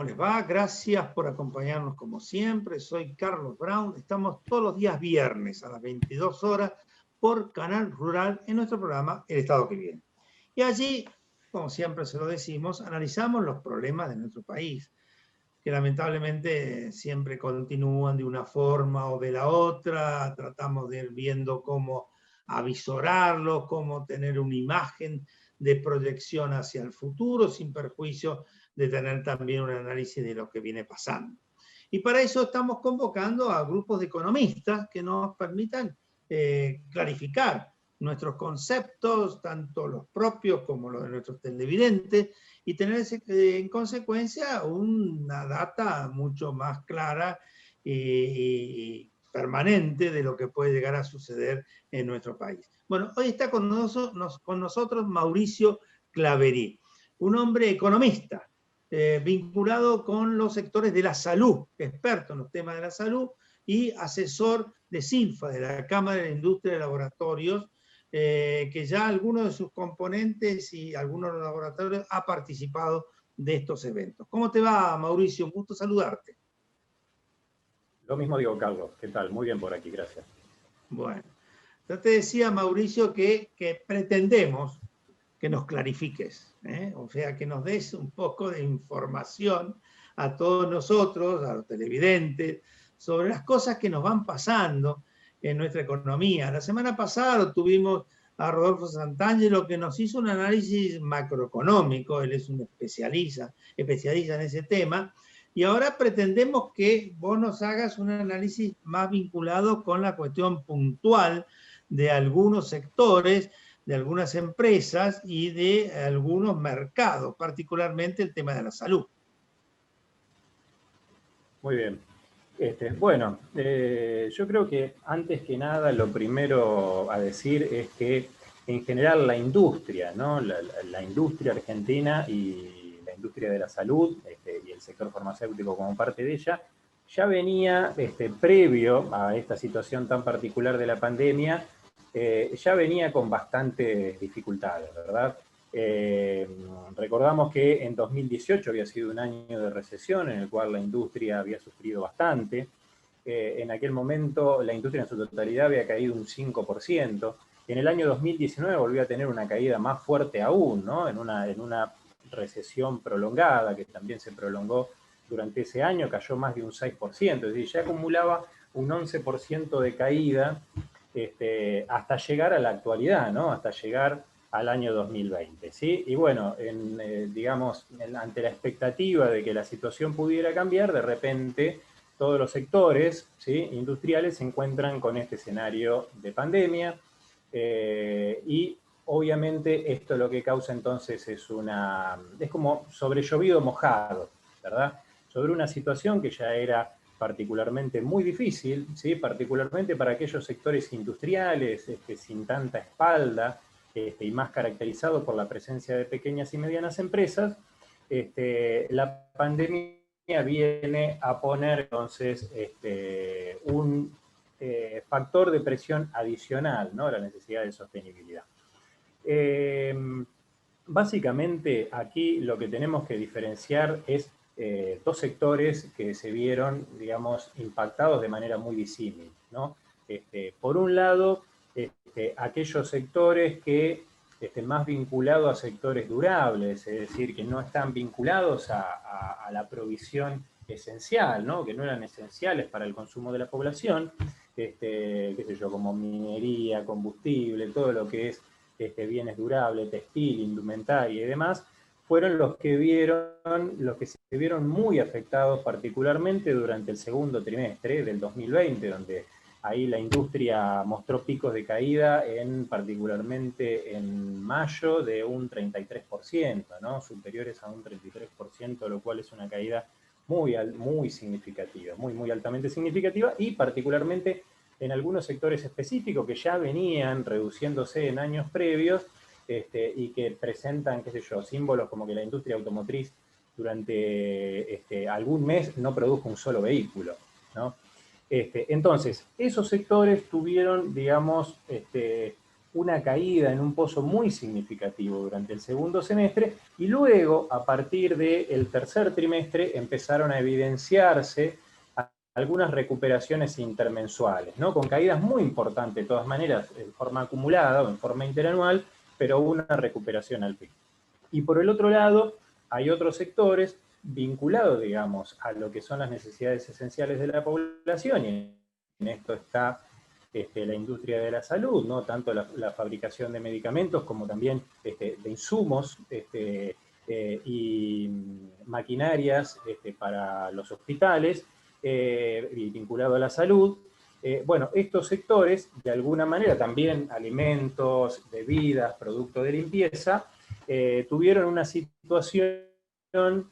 les va? Gracias por acompañarnos como siempre. Soy Carlos Brown. Estamos todos los días viernes a las 22 horas por Canal Rural en nuestro programa El Estado que Viene. Y allí, como siempre se lo decimos, analizamos los problemas de nuestro país, que lamentablemente siempre continúan de una forma o de la otra. Tratamos de ir viendo cómo avisorarlos, cómo tener una imagen de proyección hacia el futuro, sin perjuicio de tener también un análisis de lo que viene pasando. Y para eso estamos convocando a grupos de economistas que nos permitan clarificar nuestros conceptos, tanto los propios como los de nuestros televidentes, y tener en consecuencia una data mucho más clara y permanente de lo que puede llegar a suceder en nuestro país. Bueno, hoy está con nosotros Mauricio Claverí, un hombre economista, vinculado con los sectores de la salud, experto en los temas de la salud y asesor de CILFA, de la Cámara de la Industria de Laboratorios, que ya algunos de sus componentes y algunos de los laboratorios ha participado de estos eventos. ¿Cómo te va, Mauricio? Un gusto saludarte. Lo mismo digo, Carlos. ¿Qué tal? Muy bien por aquí, gracias. Bueno, yo te decía, Mauricio, que pretendemos que nos clarifiques, o sea, que nos des un poco de información a todos nosotros, a los televidentes, sobre las cosas que nos van pasando en nuestra economía. La semana pasada tuvimos a Rodolfo Santangelo, que nos hizo un análisis macroeconómico. Él es un especialista en ese tema, y ahora pretendemos que vos nos hagas un análisis más vinculado con la cuestión puntual de algunos sectores, de algunas empresas y de algunos mercados, particularmente el tema de la salud. Muy bien. Bueno, yo creo que antes que nada lo primero a decir es que en general la industria, ¿no? La industria argentina y la industria de la salud y el sector farmacéutico como parte de ella, ya venía previo a esta situación tan particular de la pandemia, ya venía con bastantes dificultades, ¿verdad? Recordamos que en 2018 había sido un año de recesión en el cual la industria había sufrido bastante. En aquel momento la industria en su totalidad había caído un 5%. En el año 2019 volvió a tener una caída más fuerte aún, ¿no? En una recesión prolongada que también se prolongó durante ese año, cayó más de un 6%, es decir, ya acumulaba un 11% de caída hasta llegar a la actualidad, ¿no? Hasta llegar al año 2020, ¿sí? Y bueno, digamos, ante la expectativa de que la situación pudiera cambiar, de repente todos los sectores, ¿sí?, industriales se encuentran con este escenario de pandemia y obviamente esto lo que causa entonces es como sobre llovido mojado, ¿verdad? Sobre una situación que ya era particularmente muy difícil, ¿sí?, particularmente para aquellos sectores industriales sin tanta espalda, y más caracterizado por la presencia de pequeñas y medianas empresas. La pandemia viene a poner entonces un factor de presión adicional, ¿no?, la necesidad de sostenibilidad. Básicamente aquí lo que tenemos que diferenciar es dos sectores que se vieron, digamos, impactados de manera muy disímil, ¿no? Por un lado, aquellos sectores que estén más vinculados a sectores durables, es decir, que no están vinculados a la provisión esencial, ¿no?, que no eran esenciales para el consumo de la población, qué sé yo, como minería, combustible, todo lo que es bienes durables, textil, indumentaria y demás, fueron los que se vieron muy afectados particularmente durante el segundo trimestre del 2020, donde ahí la industria mostró picos de caída particularmente en mayo de un 33%, ¿no?, superiores a un 33%, lo cual es una caída muy significativa, muy altamente significativa, y particularmente en algunos sectores específicos que ya venían reduciéndose en años previos y que presentan, qué sé yo, símbolos como que la industria automotriz durante algún mes no produjo un solo vehículo, ¿no? Entonces, esos sectores tuvieron, digamos, una caída en un pozo muy significativo durante el segundo semestre, y luego, a partir del tercer trimestre, empezaron a evidenciarse algunas recuperaciones intermensuales, ¿no? Con caídas muy importantes, de todas maneras, en forma acumulada o en forma interanual, pero una recuperación al fin. Y por el otro lado, hay otros sectores vinculados, digamos, a lo que son las necesidades esenciales de la población, y en esto está la industria de la salud, ¿no? Tanto la fabricación de medicamentos como también de insumos y maquinarias para los hospitales, y vinculado a la salud. Bueno, estos sectores, de alguna manera, también alimentos, bebidas, productos de limpieza, tuvieron una situación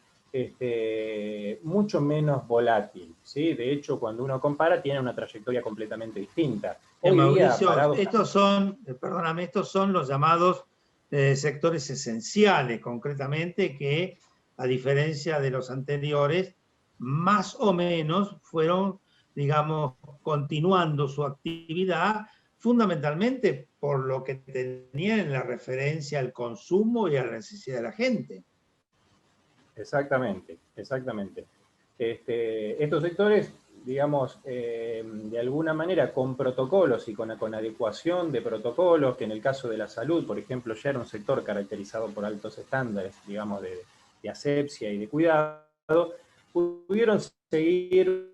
mucho menos volátil, ¿sí? De hecho, cuando uno compara, tiene una trayectoria completamente distinta. Hoy día, Mauricio, estos son, perdóname, estos son los llamados sectores esenciales, concretamente, que a diferencia de los anteriores, más o menos fueron, digamos, continuando su actividad, fundamentalmente por lo que tenían en la referencia al consumo y a la necesidad de la gente. Exactamente, exactamente. Estos sectores, digamos, de alguna manera con protocolos y con adecuación de protocolos, que en el caso de la salud, por ejemplo, ya era un sector caracterizado por altos estándares, digamos, de asepsia y de cuidado, pudieron seguir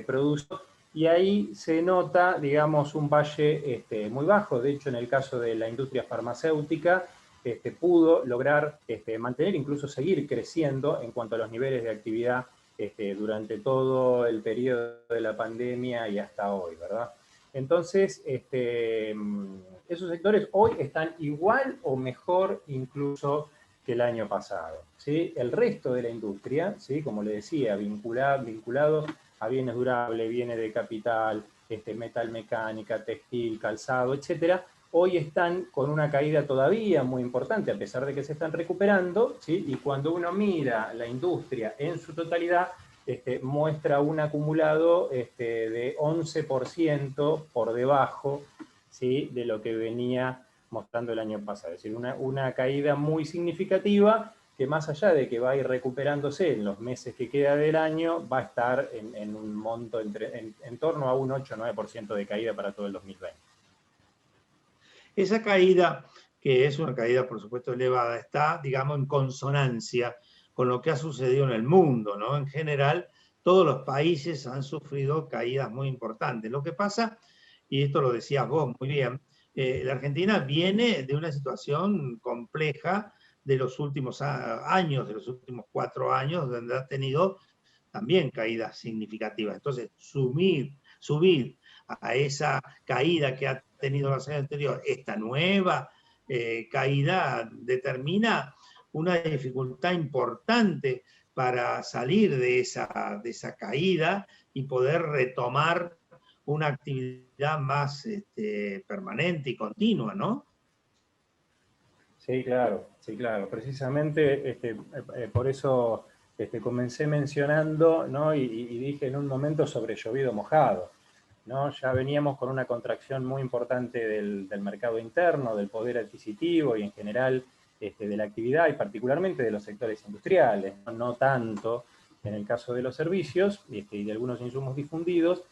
produciendo, y ahí se nota, digamos, un valle muy bajo. De hecho, en el caso de la industria farmacéutica, pudo lograr mantener, incluso seguir creciendo en cuanto a los niveles de actividad durante todo el periodo de la pandemia y hasta hoy, ¿verdad? Entonces, esos sectores hoy están igual o mejor incluso que el año pasado, ¿sí? El resto de la industria, ¿sí? Como le decía, vinculado a bienes durables, bienes de capital, metalmecánica, textil, calzado, etcétera, hoy están con una caída todavía muy importante, a pesar de que se están recuperando, ¿sí? Y cuando uno mira la industria en su totalidad, muestra un acumulado de 11% por debajo, ¿sí? De lo que venía mostrando el año pasado. Es decir, una caída muy significativa que, más allá de que va a ir recuperándose en los meses que queda del año, va a estar en un monto en torno a un 8 o 9% de caída para todo el 2020. Esa caída, que es una caída por supuesto elevada, está, digamos, en consonancia con lo que ha sucedido en el mundo, ¿no? En general, todos los países han sufrido caídas muy importantes. Lo que pasa, y esto lo decías vos muy bien, la Argentina viene de una situación compleja de los últimos años, de los últimos 4 años, donde ha tenido también caídas significativas. Entonces, subir a esa caída que ha tenido la años anterior, esta nueva caída determina una dificultad importante para salir de esa caída y poder retomar una actividad más permanente y continua, ¿no? Sí, claro, sí, claro. Precisamente por eso comencé mencionando, ¿no? Y dije en un momento sobre llovido mojado, ¿no? Ya veníamos con una contracción muy importante del mercado interno, del poder adquisitivo y en general de la actividad, y particularmente de los sectores industriales, no tanto en el caso de los servicios y de algunos insumos difundidos.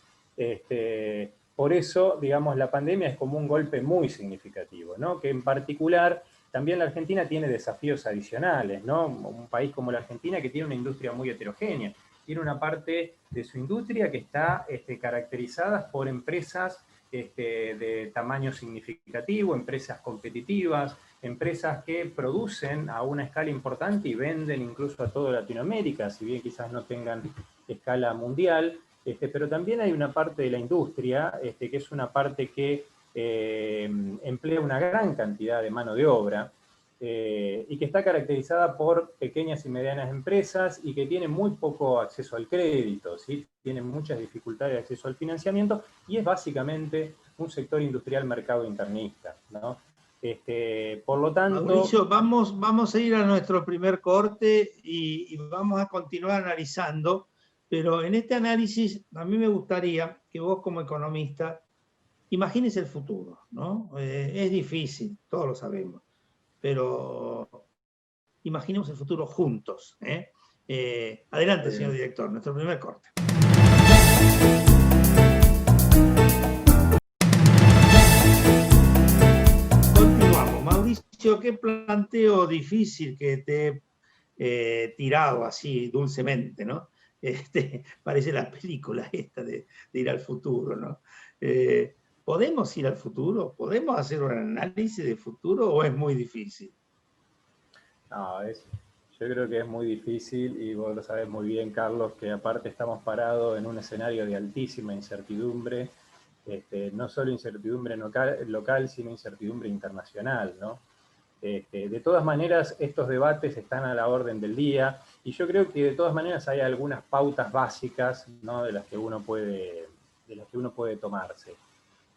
Por eso, digamos, la pandemia es como un golpe muy significativo, ¿no? Que en particular también la Argentina tiene desafíos adicionales, ¿no? Un país como la Argentina, que tiene una industria muy heterogénea, tiene una parte de su industria que está caracterizada por empresas de tamaño significativo, empresas competitivas, empresas que producen a una escala importante y venden incluso a toda Latinoamérica, si bien quizás no tengan escala mundial, pero también hay una parte de la industria que es una parte que emplea una gran cantidad de mano de obra, y que está caracterizada por pequeñas y medianas empresas y que tiene muy poco acceso al crédito, ¿sí? Tiene muchas dificultades de acceso al financiamiento, y es básicamente un sector industrial mercado internista, ¿no? Por lo tanto... Mauricio, vamos a ir a nuestro primer corte y vamos a continuar analizando, pero en este análisis a mí me gustaría que vos como economista imagínense el futuro, ¿no? Es difícil, todos lo sabemos, pero imaginemos el futuro juntos. Adelante, señor director, nuestro primer corte. Continuamos. Mauricio, qué planteo difícil que te he tirado así dulcemente, ¿no? Parece la película esta de ir al futuro, ¿no? ¿Podemos ir al futuro? ¿Podemos hacer un análisis de futuro o es muy difícil? No, yo creo que es muy difícil y vos lo sabés muy bien, Carlos, que aparte estamos parados en un escenario de altísima incertidumbre, no solo incertidumbre local, sino incertidumbre internacional, ¿no? De todas maneras, estos debates están a la orden del día y yo creo que de todas maneras hay algunas pautas básicas, ¿no?, de las que uno puede tomarse.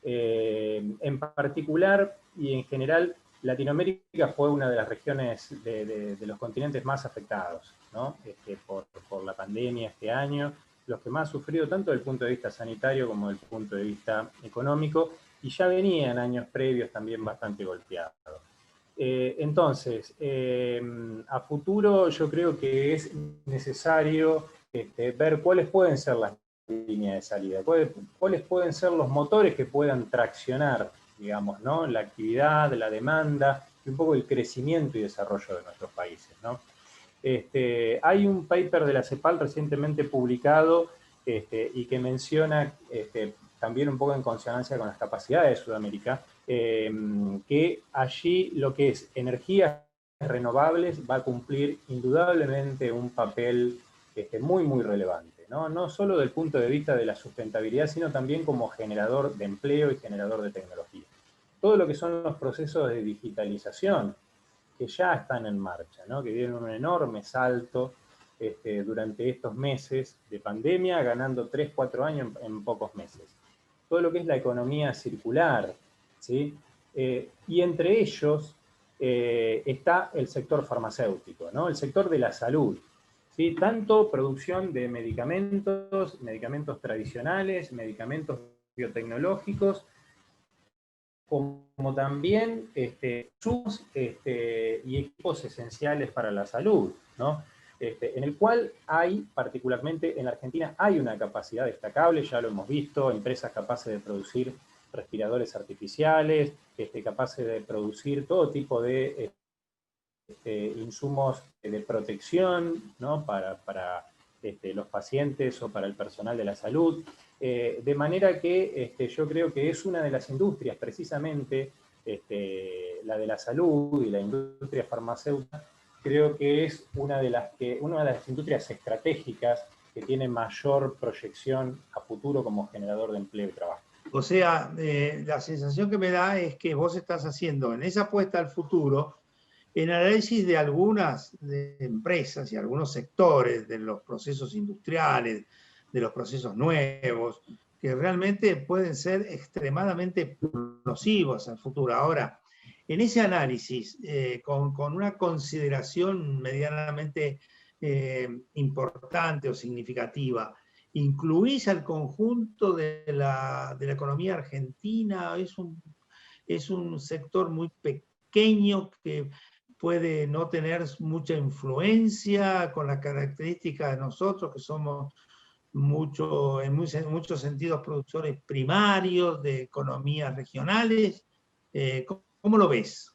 En particular y en general, Latinoamérica fue una de las regiones de los continentes más afectados, ¿no? Por la pandemia este año, los que más han sufrido tanto desde el punto de vista sanitario como desde el punto de vista económico, y ya venían años previos también bastante golpeados. Entonces, a futuro yo creo que es necesario ver cuáles pueden ser las líneas de salida, cuáles pueden ser los motores que puedan traccionar, digamos, ¿no?, la actividad, la demanda y un poco el crecimiento y desarrollo de nuestros países, ¿no? Hay un paper de la CEPAL recientemente publicado y que menciona, también un poco en consonancia con las capacidades de Sudamérica, que allí lo que es energías renovables va a cumplir indudablemente un papel muy, muy relevante, ¿no? No solo desde el punto de vista de la sustentabilidad, sino también como generador de empleo y generador de tecnología. Todo lo que son los procesos de digitalización que ya están en marcha, ¿no?, que dieron un enorme salto durante estos meses de pandemia, ganando 3, 4 años en pocos meses. Todo lo que es la economía circular, ¿sí? Y entre ellos está el sector farmacéutico, ¿no?, el sector de la salud, ¿sí? Tanto producción de medicamentos, medicamentos tradicionales, medicamentos biotecnológicos, como también insumos y equipos esenciales para la salud, ¿no? En el cual hay, particularmente en la Argentina, hay una capacidad destacable, ya lo hemos visto, empresas capaces de producir respiradores artificiales, capaces de producir todo tipo de insumos de protección, ¿no?, para los pacientes o para el personal de la salud. De manera que yo creo que es una de las industrias, precisamente, la de la salud y la industria farmacéutica, creo que es una de las industrias estratégicas que tiene mayor proyección a futuro como generador de empleo y trabajo. O sea, la sensación que me da es que vos estás haciendo en esa apuesta al futuro el análisis de algunas empresas y algunos sectores de los procesos industriales, de los procesos nuevos, que realmente pueden ser extremadamente nocivos al futuro. Ahora, en ese análisis, con una consideración medianamente importante o significativa, ¿incluís al conjunto de la economía argentina? Es un sector muy pequeño que puede no tener mucha influencia con las características de nosotros, que somos en muchos sentidos productores primarios de economías regionales. ¿Cómo lo ves?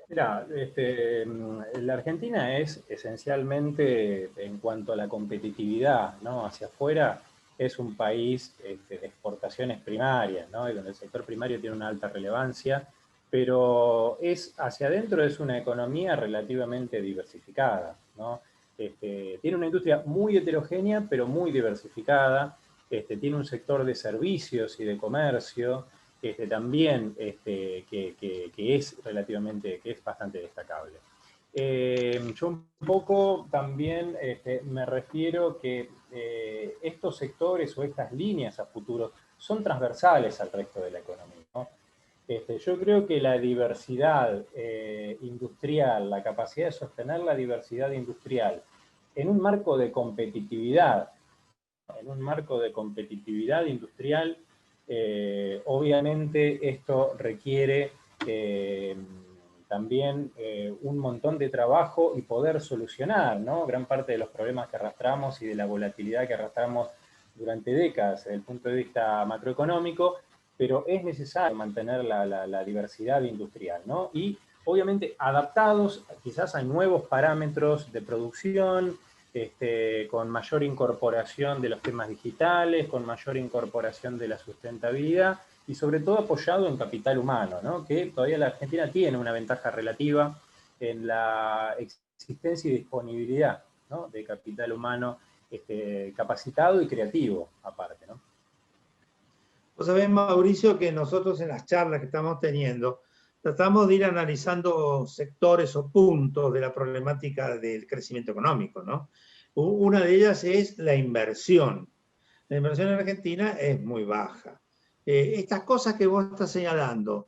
Mira, la Argentina es esencialmente, en cuanto a la competitividad, ¿no?, hacia afuera, es un país de exportaciones primarias, ¿no?, y donde el sector primario tiene una alta relevancia, pero hacia adentro es una economía relativamente diversificada, ¿no? Tiene una industria muy heterogénea, pero muy diversificada. Tiene un sector de servicios y de comercio también que es bastante destacable. Yo un poco también me refiero que estos sectores o estas líneas a futuro son transversales al resto de la economía, ¿no? Yo creo que la diversidad industrial, la capacidad de sostener la diversidad industrial en un marco de competitividad industrial, Obviamente esto requiere también un montón de trabajo y poder solucionar, ¿no?, gran parte de los problemas que arrastramos y de la volatilidad que arrastramos durante décadas desde el punto de vista macroeconómico, pero es necesario mantener la diversidad industrial, ¿no? Y obviamente adaptados quizás a nuevos parámetros de producción, con mayor incorporación de los temas digitales, con mayor incorporación de la sustentabilidad y sobre todo apoyado en capital humano, ¿no?, que todavía la Argentina tiene una ventaja relativa en la existencia y disponibilidad, ¿no?, de capital humano capacitado y creativo aparte, ¿no? Vos sabés, Mauricio, que nosotros en las charlas que estamos teniendo tratamos de ir analizando sectores o puntos de la problemática del crecimiento económico, ¿no? Una de ellas es la inversión. La inversión en Argentina es muy baja. Estas cosas que vos estás señalando,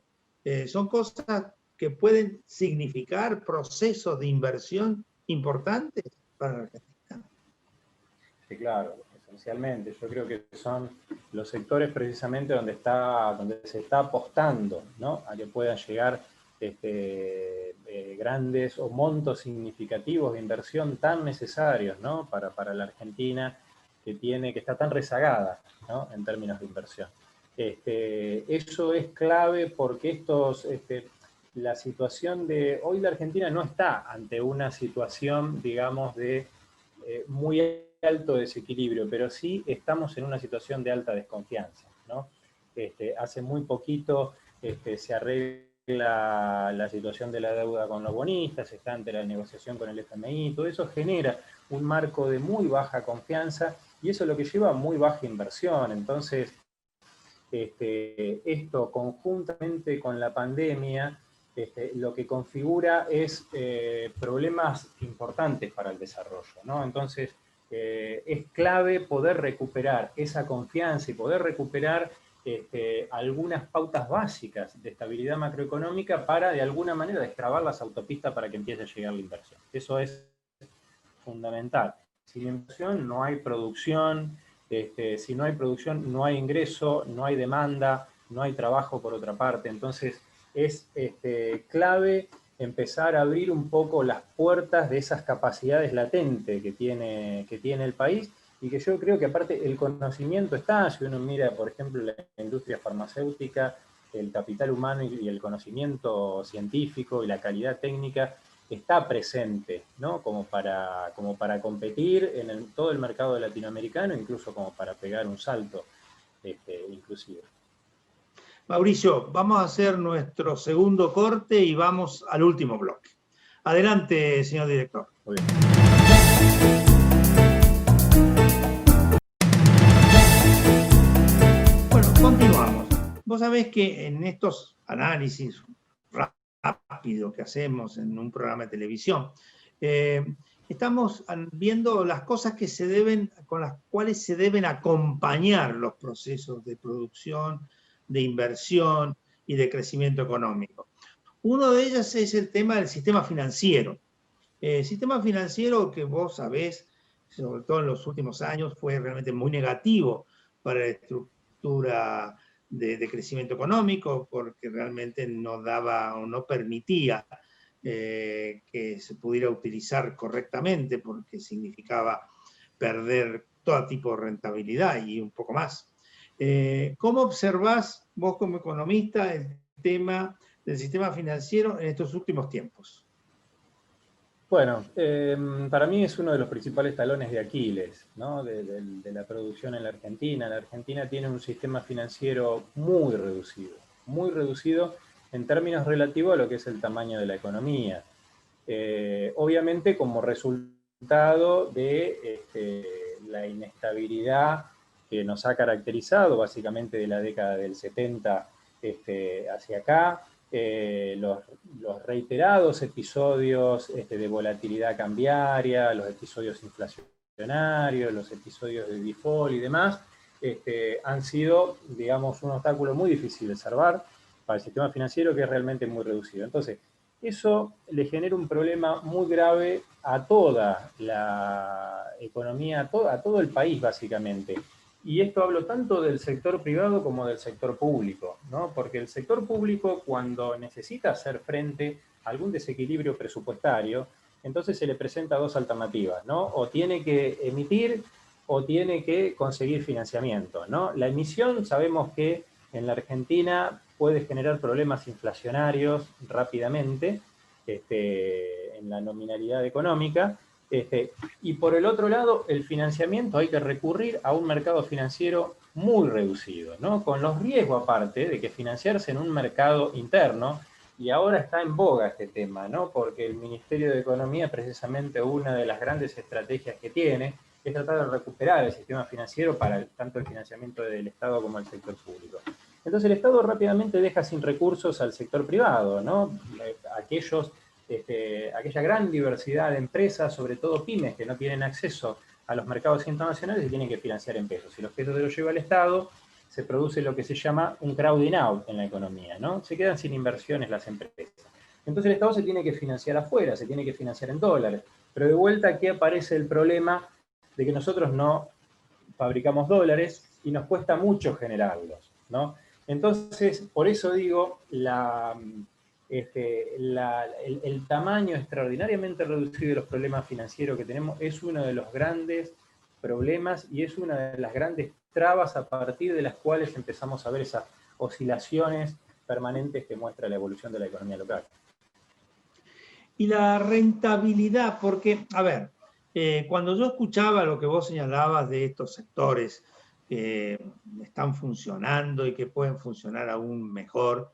son cosas que pueden significar procesos de inversión importantes para la Argentina. Sí, claro, esencialmente. Yo creo que son los sectores precisamente donde se está apostando, ¿no?, a que puedan llegar grandes o montos significativos de inversión tan necesarios, ¿no?, para la Argentina, que está tan rezagada, ¿no?, en términos de inversión. Eso es clave porque la situación de hoy la Argentina no está ante una situación, digamos, de muy alto desequilibrio, pero sí estamos en una situación de alta desconfianza, ¿no? Hace muy poquito se arregla la situación de la deuda con los bonistas, está ante la negociación con el FMI, todo eso genera un marco de muy baja confianza y eso es lo que lleva a muy baja inversión. Entonces, esto conjuntamente con la pandemia, lo que configura es problemas importantes para el desarrollo, ¿no? Entonces, es clave poder recuperar esa confianza y poder recuperar algunas pautas básicas de estabilidad macroeconómica para, de alguna manera, destrabar las autopistas para que empiece a llegar la inversión. Eso es fundamental. Sin inversión no hay producción, si no hay producción no hay ingreso, no hay demanda, no hay trabajo por otra parte. Entonces es clave empezar a abrir un poco las puertas de esas capacidades latentes que tiene el país y que yo creo que aparte el conocimiento está, si uno mira por ejemplo la industria farmacéutica, el capital humano y el conocimiento científico y la calidad técnica está presente, ¿no?, como para competir en todo el mercado latinoamericano, incluso como para pegar un salto inclusive. Mauricio, vamos a hacer nuestro segundo corte y vamos al último bloque. Adelante, señor director. Muy bien. Bueno, continuamos. Vos sabés que en estos análisis rápidos que hacemos en un programa de televisión, estamos viendo las cosas con las cuales se deben acompañar los procesos de producción, de inversión y de crecimiento económico. Uno de ellos es el tema del sistema financiero. El sistema financiero que vos sabés, sobre todo en los últimos años, fue realmente muy negativo para la estructura de crecimiento económico, porque realmente no daba o no permitía que se pudiera utilizar correctamente, porque significaba perder todo tipo de rentabilidad y un poco más. ¿Cómo observás vos como economista el tema del sistema financiero en estos últimos tiempos? Bueno, para mí es uno de los principales talones de Aquiles, ¿no?, de la producción en la Argentina. La Argentina tiene un sistema financiero muy reducido en términos relativos a lo que es el tamaño de la economía. Obviamente como resultado de la inestabilidad que nos ha caracterizado básicamente de la década del 70 hacia acá, los reiterados episodios de volatilidad cambiaria, los episodios inflacionarios, los episodios de default y demás, han sido, digamos, un obstáculo muy difícil de salvar para el sistema financiero, que es realmente muy reducido. Entonces, eso le genera un problema muy grave a toda la economía, a todo el país básicamente. Y esto hablo tanto del sector privado como del sector público, ¿no? Porque el sector público, cuando necesita hacer frente a algún desequilibrio presupuestario, entonces se le presenta dos alternativas, ¿no? O tiene que emitir o tiene que conseguir financiamiento, ¿no? La emisión sabemos que en la Argentina puede generar problemas inflacionarios rápidamente, en la nominalidad económica, y por el otro lado, el financiamiento hay que recurrir a un mercado financiero muy reducido, ¿no? Con los riesgos aparte de que financiarse en un mercado interno, y ahora está en boga este tema, ¿no? Porque el Ministerio de Economía, precisamente una de las grandes estrategias que tiene, es tratar de recuperar el sistema financiero para tanto el financiamiento del Estado como el sector público. Entonces el Estado rápidamente deja sin recursos al sector privado, ¿no? Aquella gran diversidad de empresas, sobre todo pymes, que no tienen acceso a los mercados internacionales y tienen que financiar en pesos. Si los pesos se los lleva el Estado, se produce lo que se llama un crowding out en la economía, ¿no? Se quedan sin inversiones las empresas. Entonces el Estado se tiene que financiar afuera, se tiene que financiar en dólares. Pero de vuelta aquí aparece el problema de que nosotros no fabricamos dólares y nos cuesta mucho generarlos, ¿no? Entonces, por eso digo, el tamaño extraordinariamente reducido de los problemas financieros que tenemos es uno de los grandes problemas y es una de las grandes trabas a partir de las cuales empezamos a ver esas oscilaciones permanentes que muestra la evolución de la economía local. Y la rentabilidad, porque, a ver, cuando yo escuchaba lo que vos señalabas de estos sectores que están funcionando y que pueden funcionar aún mejor,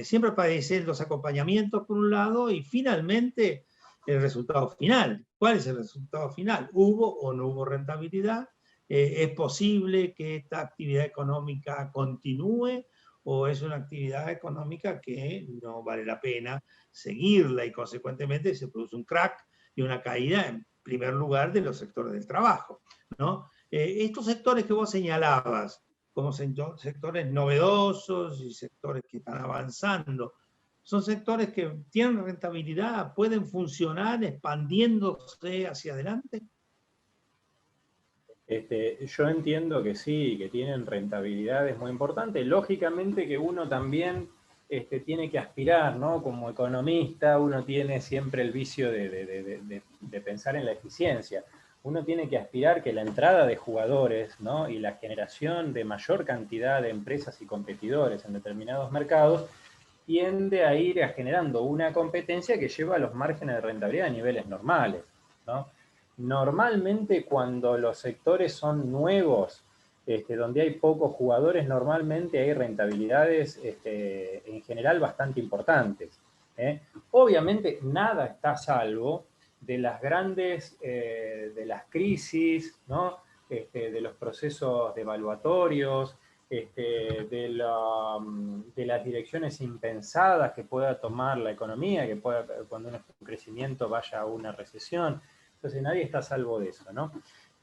siempre aparecen los acompañamientos por un lado y finalmente el resultado final. ¿Cuál es el resultado final? ¿Hubo o no hubo rentabilidad? ¿Es posible que esta actividad económica continúe o es una actividad económica que no vale la pena seguirla y consecuentemente se produce un crack y una caída en primer lugar de los sectores del trabajo, ¿no? Estos sectores que vos señalabas como sectores novedosos y sectores que están avanzando, son sectores que tienen rentabilidad, pueden funcionar expandiéndose hacia adelante. Yo entiendo que sí, que tienen rentabilidades muy importantes. Lógicamente que uno también tiene que aspirar, ¿no? Como economista, uno tiene siempre el vicio de pensar en la eficiencia. Uno tiene que aspirar que la entrada de jugadores, ¿no? Y la generación de mayor cantidad de empresas y competidores en determinados mercados tiende a ir generando una competencia que lleva a los márgenes de rentabilidad a niveles normales, ¿no? Normalmente cuando los sectores son nuevos, donde hay pocos jugadores, normalmente hay rentabilidades en general bastante importantes, ¿eh? Obviamente nada está a salvo de las grandes, de las crisis, ¿no? De los procesos devaluatorios, de las direcciones impensadas que pueda tomar la economía, que pueda, cuando uno está en crecimiento vaya a una recesión. Entonces nadie está a salvo de eso, ¿no?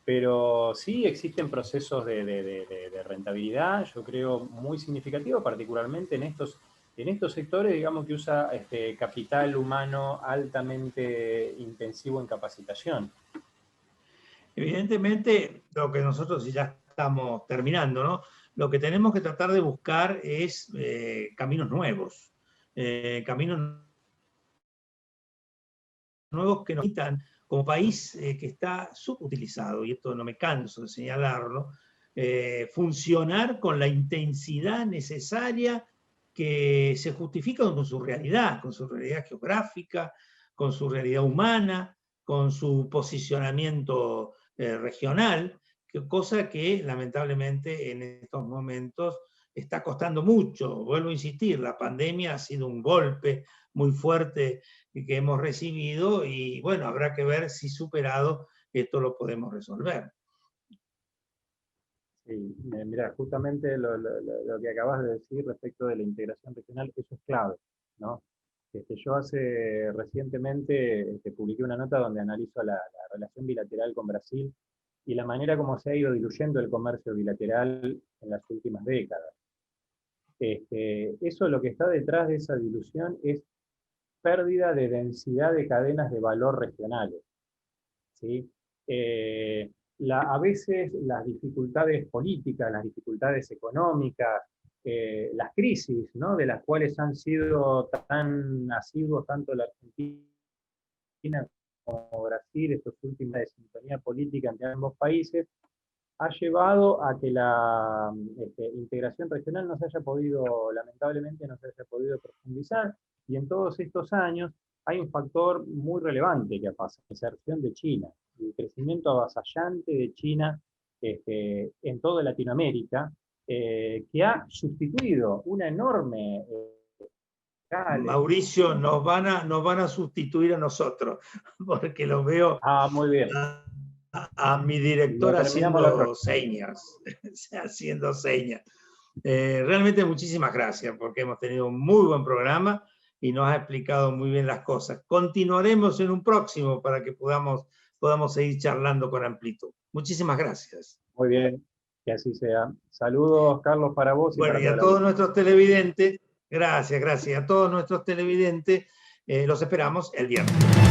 Pero sí existen procesos de rentabilidad, yo creo, muy significativos, particularmente en estos sectores, digamos, que usa capital humano altamente intensivo en capacitación. Evidentemente, lo que nosotros ya estamos terminando, ¿no? Lo que tenemos que tratar de buscar es caminos nuevos, caminos nuevos que nos permitan, como país que está subutilizado, y esto no me canso de señalarlo, funcionar con la intensidad necesaria que se justifica con su realidad geográfica, con su realidad humana, con su posicionamiento regional, cosa que lamentablemente en estos momentos está costando mucho. Vuelvo a insistir, la pandemia ha sido un golpe muy fuerte que hemos recibido y bueno, habrá que ver si superado esto lo podemos resolver. Sí, mira, justamente lo que acabas de decir respecto de la integración regional, eso es clave, ¿no? Yo recientemente publiqué una nota donde analizo la relación bilateral con Brasil y la manera como se ha ido diluyendo el comercio bilateral en las últimas décadas. Eso lo que está detrás de esa dilución es pérdida de densidad de cadenas de valor regionales, ¿sí? a veces las dificultades políticas, las dificultades económicas, las crisis, ¿no?, de las cuales han sido tan asiduos tanto la Argentina como Brasil, estos últimos de sintonía política entre ambos países, ha llevado a que la integración regional no se haya podido, lamentablemente, no se haya podido profundizar, y en todos estos años hay un factor muy relevante que pasa, la inserción de China, el crecimiento avasallante de China en toda Latinoamérica, que ha sustituido una enorme... Mauricio, nos van a sustituir a nosotros, porque lo veo muy bien. A mi director haciendo señas, haciendo señas. Realmente muchísimas gracias, porque hemos tenido un muy buen programa y nos ha explicado muy bien las cosas. Continuaremos en un próximo para que podamos seguir charlando con amplitud. Muchísimas gracias. Muy bien, que así sea. Saludos, Carlos, para vos. Bueno, y a todos nuestros televidentes, gracias, a todos nuestros televidentes, los esperamos el viernes.